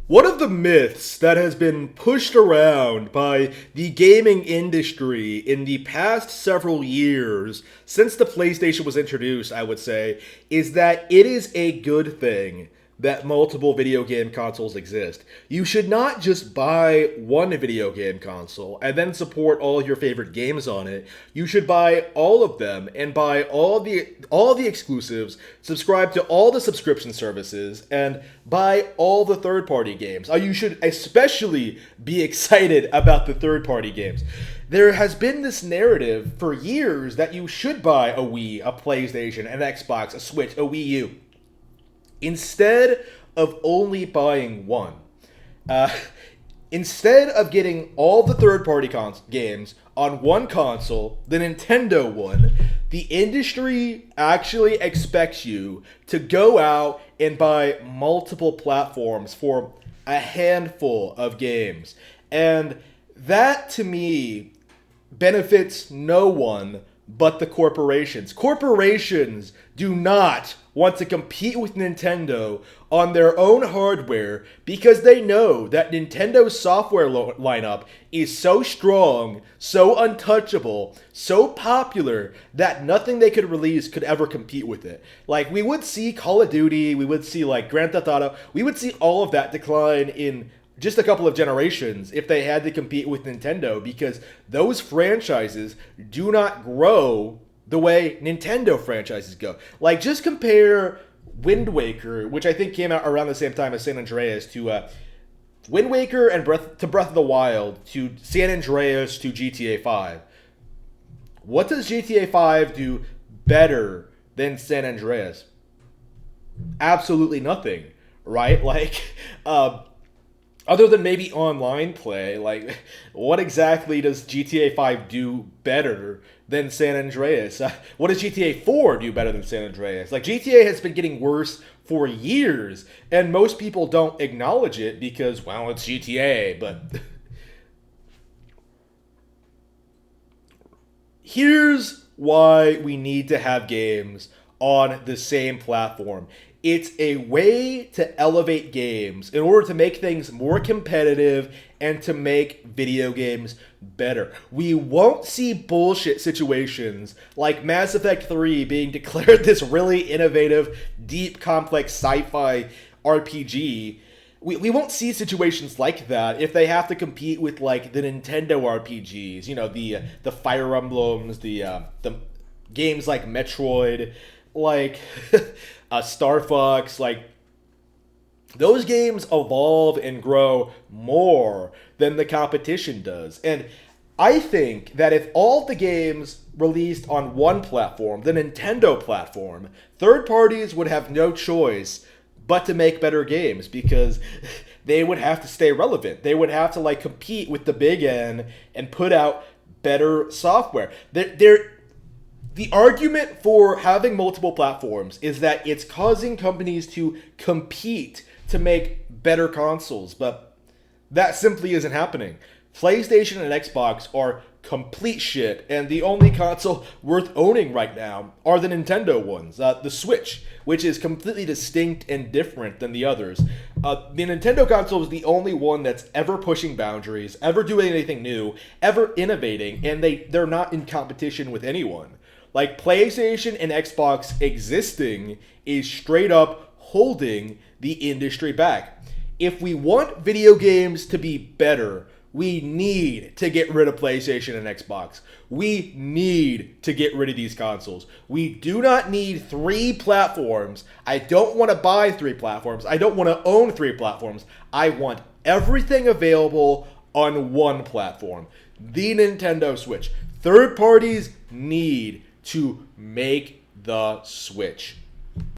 One of the myths that has been pushed around by the gaming industry in the past several years, since the PlayStation was introduced, I would say, is that it is a good thing that multiple video game consoles exist. You should not just buy one video game console and then support all your favorite games on it. You should buy all of them and buy all the exclusives, subscribe to all the subscription services, and buy all the third-party games. You should especially be excited about the third-party games. There has been this narrative for years that you should buy a Wii, a PlayStation, an Xbox, a Switch, a Wii U, instead of only buying one. Instead of getting all the third-party games on one console, the Nintendo one, the industry actually expects you to go out and buy multiple platforms for a handful of games. And that, to me, benefits no one but the corporations. Corporations do not want to compete with Nintendo on their own hardware because they know that Nintendo's software lineup is so strong, so untouchable, so popular that nothing they could release could ever compete with it. Like, we would see Call of Duty, we would see like Grand Theft Auto, we would see all of that decline in just a couple of generations if they had to compete with Nintendo, because those franchises do not grow the way Nintendo franchises go. Like, just compare Wind Waker, which I think came out around the same time as San Andreas, to Wind Waker and Breath of the Wild, to San Andreas, to GTA 5. What does GTA 5 do better than San Andreas? Absolutely nothing, right? Like, other than maybe online play, like, what exactly does GTA 5 do better than San Andreas? What does GTA 4 do better than San Andreas? Like, GTA has been getting worse for years, and most people don't acknowledge it because, well, it's GTA, but here's why we need to have games on the same platform. It's a way to elevate games in order to make things more competitive and to make video games better. We won't see bullshit situations like Mass Effect 3 being declared this really innovative, deep, complex sci-fi RPG. We won't see situations like that if they have to compete with, like, the Nintendo RPGs, you know, the Fire Emblems, the games like Metroid, like Star Fox. Like, those games evolve and grow more than the competition does. And I think that if all the games released on one platform, the Nintendo platform, third parties would have no choice but to make better games because they would have to stay relevant. They would have to, like, compete with the big N and put out better software. The argument for having multiple platforms is that it's causing companies to compete to make better consoles, but that simply isn't happening. PlayStation and Xbox are complete shit, and the only console worth owning right now are the Nintendo ones. The Switch, which is completely distinct and different than the others. The Nintendo console is the only one that's ever pushing boundaries, ever doing anything new, ever innovating, and they're not in competition with anyone. Like, PlayStation and Xbox existing is straight up holding the industry back. If we want video games to be better, we need to get rid of PlayStation and Xbox. We need to get rid of these consoles. We do not need 3 platforms. I don't want to buy 3 platforms. I don't want to own 3 platforms. I want everything available on one platform. The Nintendo Switch. Third parties need to make the switch.